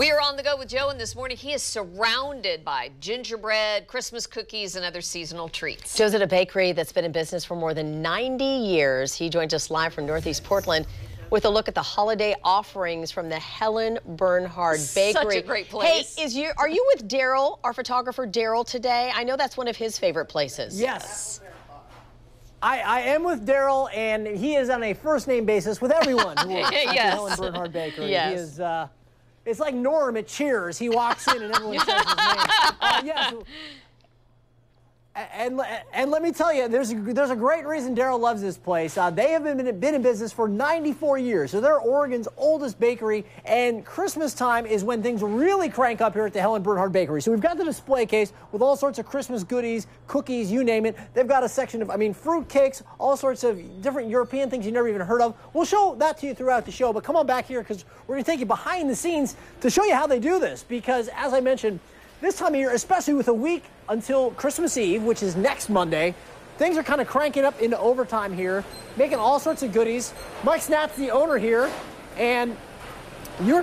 We are on the go with Joe, and this morning he is surrounded by gingerbread, Christmas cookies, and other seasonal treats. Joe's at a bakery that's been in business for more than 90 years. He joins us live from Northeast Portland with a look at the holiday offerings from the Helen Bernhard Bakery. Such a great place. Hey, are you with Daryl, our photographer Daryl, today? I know that's one of his favorite places. Yes. I am with Daryl, and he is on a first-name basis with everyone who works at the Helen Bernhard Bakery. Yes. He is, it's like Norm at Cheers. He walks in and everyone says his name. Yes. And let me tell you, there's a great reason Daryl loves this place. They have been in business for 94 years, so they're Oregon's oldest bakery, and Christmas time is when things really crank up here at the Helen Bernhard Bakery. So we've got the display case with all sorts of Christmas goodies, cookies, you name it. They've got a section of, fruit cakes, all sorts of different European things you never even heard of. We'll show that to you throughout the show, but come on back here because we're going to take you behind the scenes to show you how they do this, because as I mentioned, this time of year, especially with a week until Christmas Eve, which is next Monday, things are kind of cranking up into overtime here, making all sorts of goodies. Mike Snat's the owner here, and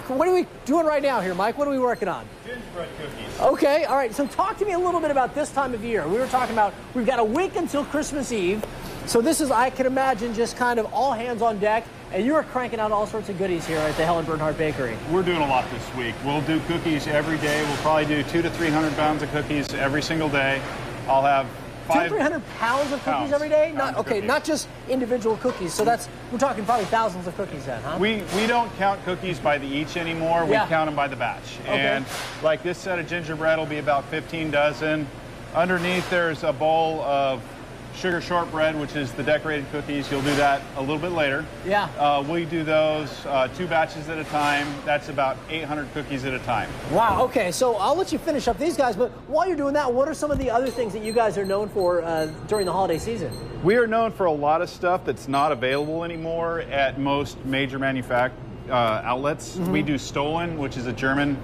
what are we doing right now here, Mike? What are we working on? Gingerbread cookies. Okay, all right, so talk to me a little bit about this time of year. We were talking about, we've got a week until Christmas Eve, so this is, I can imagine, just kind of all hands on deck, and you are cranking out all sorts of goodies here at the Helen Bernhard Bakery. We're doing a lot this week. We'll do cookies every day. We'll probably do 200 to 300 pounds of cookies every single day. I'll have 200 to 300 pounds of cookies every day? Not just individual cookies. So we're talking probably thousands of cookies then, huh? We don't count cookies by the each anymore. We count them by the batch. Okay. And like this set of gingerbread will be about 15 dozen. Underneath there's a bowl of sugar shortbread, which is the decorated cookies. You'll do that a little bit later. Yeah. We do those 2 batches at a time. That's about 800 cookies at a time. Wow, okay, so I'll let you finish up these guys, but while you're doing that, what are some of the other things that you guys are known for during the holiday season? We are known for a lot of stuff that's not available anymore at most major outlets. We do Stollen, which is a German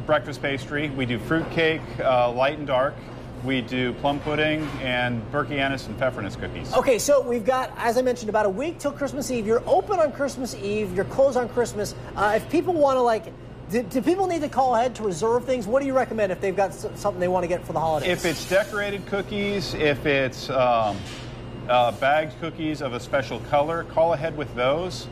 breakfast pastry. We do fruit cake, light and dark. We do plum pudding and Berkey anise and pfeffernuss cookies. Okay, so we've got, as I mentioned, about a week till Christmas Eve. You're open on Christmas Eve. You're closed on Christmas. If people want to, do people need to call ahead to reserve things? What do you recommend if they've got something they want to get for the holidays? If it's decorated cookies, if it's bagged cookies of a special color, call ahead with those.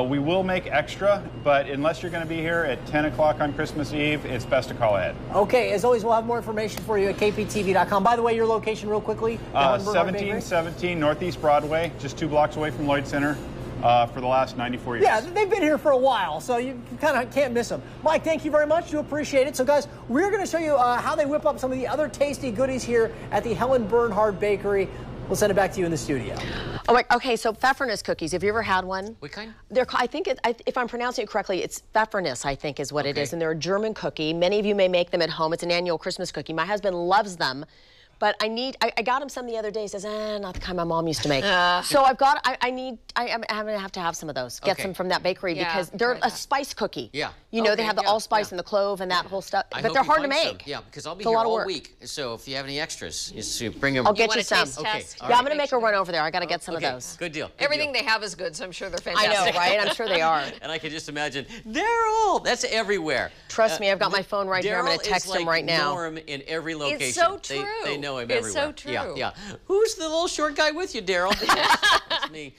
We will make extra, but unless you're going to be here at 10 o'clock on Christmas Eve, it's best to call ahead. Okay, as always, we'll have more information for you at kptv.com. By the way, your location real quickly? 1717 Northeast Broadway, just 2 blocks away from Lloyd Center for the last 94 years. Yeah, they've been here for a while, so you kind of can't miss them. Mike, thank you very much. Do appreciate it. So, guys, we're going to show you how they whip up some of the other tasty goodies here at the Helen Bernhard Bakery. We'll send it back to you in the studio. Oh, okay, so pfeffernuss cookies. Have you ever had one? What kind? I think, if I'm pronouncing it correctly, it's pfeffernuss, I think is what it is. And they're a German cookie. Many of you may make them at home. It's an annual Christmas cookie. My husband loves them. But I got him some the other day. He says, not the kind my mom used to make. So I'm going to have to have some of those. Get some from that bakery because they're a spice cookie. Yeah. You know, they have the allspice and the clove and that whole stuff. But they're hard to make. Yeah, because I'll be here all week. So if you have any extras, just bring them. I'll get you some. Okay. Yeah, I'm going to make a run over there. I got to get some of those. Good deal. Everything they have is good, so I'm sure they're fantastic. I know, right? I'm sure they are. And I can just imagine, Daryl, that's everywhere. Trust me, I've got my phone right here. I'm going to text him right now. Norm in every location. It's so true. They know him everywhere. It's so true. Yeah. Who's the little short guy with you, Daryl? That's me.